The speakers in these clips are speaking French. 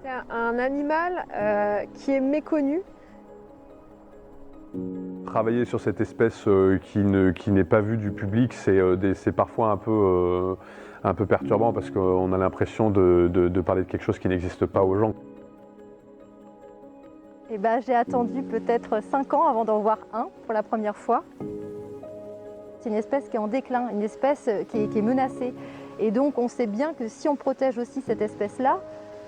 C'est un animal qui est méconnu. Travailler sur cette espèce qui n'est pas vue du public, c'est parfois un peu perturbant parce qu'on a l'impression de parler de quelque chose qui n'existe pas aux gens. Eh ben, j'ai attendu peut-être 5 ans avant d'en voir un pour la première fois. C'est une espèce qui est en déclin, une espèce qui est menacée. Et donc on sait bien que si on protège aussi cette espèce-là,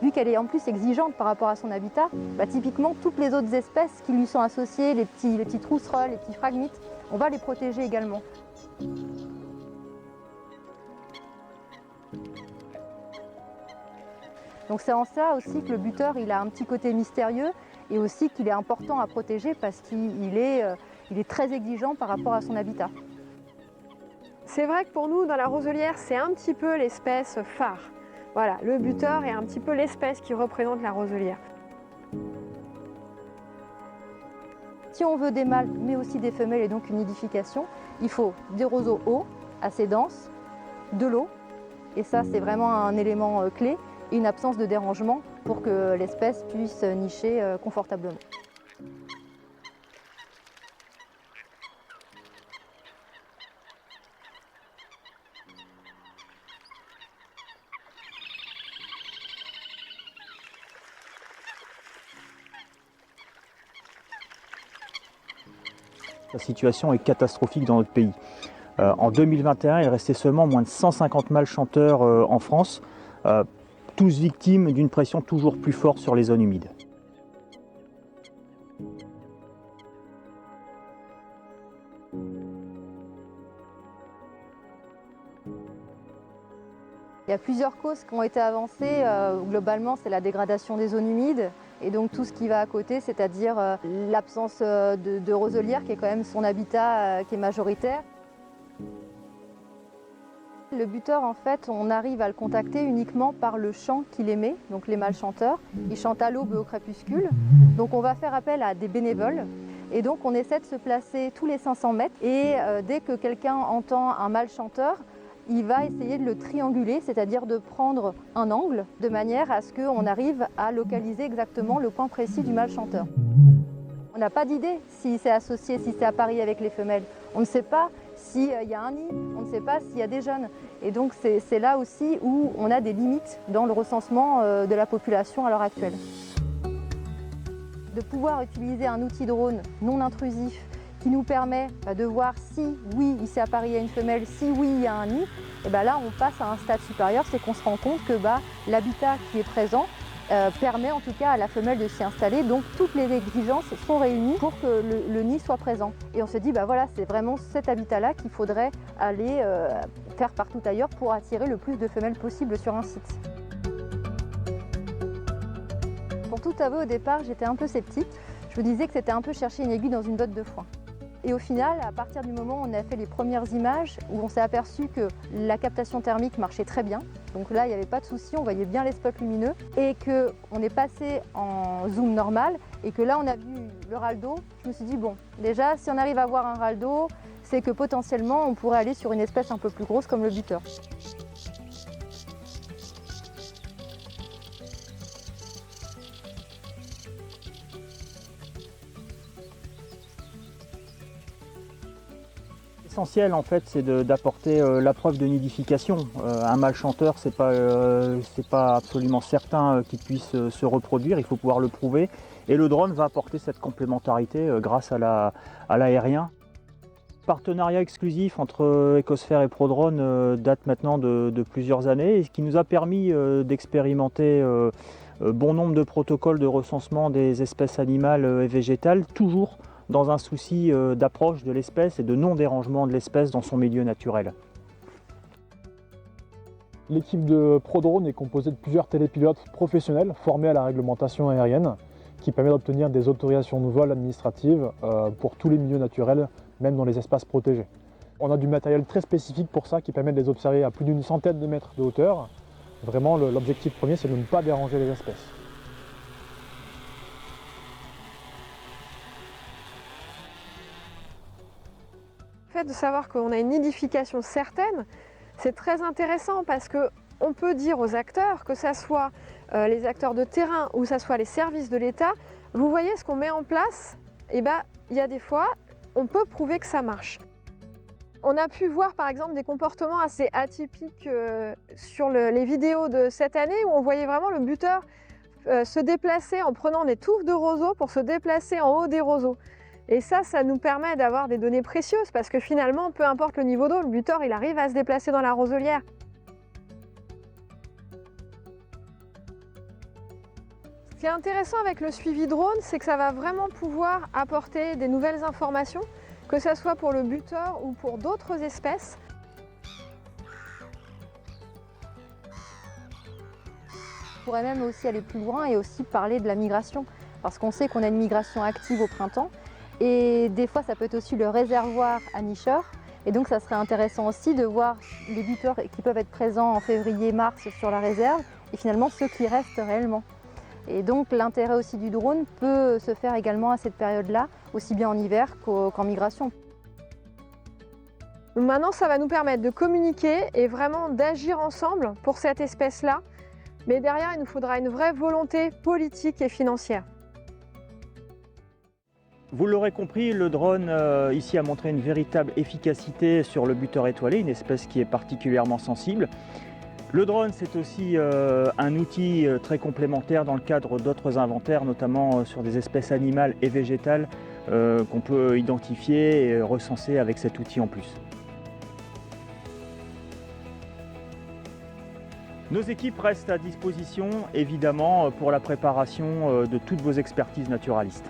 vu qu'elle est en plus exigeante par rapport à son habitat, typiquement toutes les autres espèces qui lui sont associées, les petits trousserolles, les petits phragmites, on va les protéger également. Donc c'est en ça aussi que le buteur il a un petit côté mystérieux et aussi qu'il est important à protéger parce qu'il est très exigeant par rapport à son habitat. C'est vrai que pour nous, dans la roselière, c'est un petit peu l'espèce phare. Voilà, le buteur est un petit peu l'espèce qui représente la roselière. Si on veut des mâles, mais aussi des femelles et donc une nidification, il faut des roseaux hauts, assez denses, de l'eau, et ça c'est vraiment un élément clé, et une absence de dérangement pour que l'espèce puisse nicher confortablement. La situation est catastrophique dans notre pays. En 2021, il restait seulement moins de 150 mâles chanteurs en France, tous victimes d'une pression toujours plus forte sur les zones humides. Il y a plusieurs causes qui ont été avancées. Globalement, c'est la dégradation des zones humides et donc tout ce qui va à côté, c'est-à-dire l'absence de roselière qui est quand même son habitat qui est majoritaire. Le buteur, en fait, on arrive à le contacter uniquement par le chant qu'il émet, donc les mâles chanteurs. Ils chantent à l'aube et au crépuscule. Donc on va faire appel à des bénévoles. Et donc on essaie de se placer tous les 500 mètres. Et dès que quelqu'un entend un mâle chanteur, il va essayer de le trianguler, c'est-à-dire de prendre un angle de manière à ce qu'on arrive à localiser exactement le point précis du mâle chanteur. On n'a pas d'idée si c'est associé, si c'est apparié avec les femelles. On ne sait pas s'il y a un nid, on ne sait pas s'il y a des jeunes. Et donc c'est là aussi où on a des limites dans le recensement de la population à l'heure actuelle. De pouvoir utiliser un outil drone non intrusif qui nous permet de voir si oui il s'est appareillé à une femelle, si oui il y a un nid, et là on passe à un stade supérieur, c'est qu'on se rend compte que l'habitat qui est présent permet en tout cas à la femelle de s'y installer, donc toutes les exigences sont réunies pour que le nid soit présent. Et on se dit voilà, c'est vraiment cet habitat-là qu'il faudrait aller faire partout ailleurs pour attirer le plus de femelles possible sur un site. Pour tout avouer, au départ j'étais un peu sceptique, je me disais que c'était un peu chercher une aiguille dans une botte de foin. Et au final, à partir du moment où on a fait les premières images, où on s'est aperçu que la captation thermique marchait très bien, donc là il n'y avait pas de souci, on voyait bien les spots lumineux, et qu'on est passé en zoom normal, et que là on a vu le râle d'eau, je me suis dit déjà si on arrive à voir un râle d'eau, c'est que potentiellement on pourrait aller sur une espèce un peu plus grosse comme le buteur. L'essentiel en fait c'est d'apporter la preuve de nidification. Un mâle chanteur c'est pas absolument certain qu'il puisse se reproduire, il faut pouvoir le prouver et le drone va apporter cette complémentarité grâce à l'aérien. Partenariat exclusif entre Ecosphère et Prodrone date maintenant de plusieurs années et ce qui nous a permis d'expérimenter bon nombre de protocoles de recensement des espèces animales et végétales, toujours dans un souci d'approche de l'espèce et de non-dérangement de l'espèce dans son milieu naturel. L'équipe de Prodrone est composée de plusieurs télépilotes professionnels formés à la réglementation aérienne qui permet d'obtenir des autorisations de vol administratives pour tous les milieux naturels, même dans les espaces protégés. On a du matériel très spécifique pour ça qui permet de les observer à plus d'une centaine de mètres de hauteur. Vraiment, l'objectif premier, c'est de ne pas déranger les espèces. Le fait de savoir qu'on a une nidification certaine, c'est très intéressant parce qu'on peut dire aux acteurs, que ça soit les acteurs de terrain ou que ce soit les services de l'État, vous voyez ce qu'on met en place, il y a des fois, on peut prouver que ça marche. On a pu voir par exemple des comportements assez atypiques sur les vidéos de cette année où on voyait vraiment le buteur se déplacer en prenant des touffes de roseaux pour se déplacer en haut des roseaux. Et ça nous permet d'avoir des données précieuses parce que finalement, peu importe le niveau d'eau, le buteur il arrive à se déplacer dans la roselière. Ce qui est intéressant avec le suivi drone, c'est que ça va vraiment pouvoir apporter des nouvelles informations, que ce soit pour le buteur ou pour d'autres espèces. On pourrait même aussi aller plus loin et aussi parler de la migration, parce qu'on sait qu'on a une migration active au printemps, et des fois ça peut être aussi le réservoir à nicheurs, et donc ça serait intéressant aussi de voir les buteurs qui peuvent être présents en février-mars sur la réserve, et finalement ceux qui restent réellement. Et donc l'intérêt aussi du drone peut se faire également à cette période-là, aussi bien en hiver qu'en migration. Donc maintenant, ça va nous permettre de communiquer et vraiment d'agir ensemble pour cette espèce-là. Mais derrière, il nous faudra une vraie volonté politique et financière. Vous l'aurez compris, le drone ici a montré une véritable efficacité sur le buteur étoilé, une espèce qui est particulièrement sensible. Le drone, c'est aussi un outil très complémentaire dans le cadre d'autres inventaires, notamment sur des espèces animales et végétales qu'on peut identifier et recenser avec cet outil en plus. Nos équipes restent à disposition, évidemment, pour la préparation de toutes vos expertises naturalistes.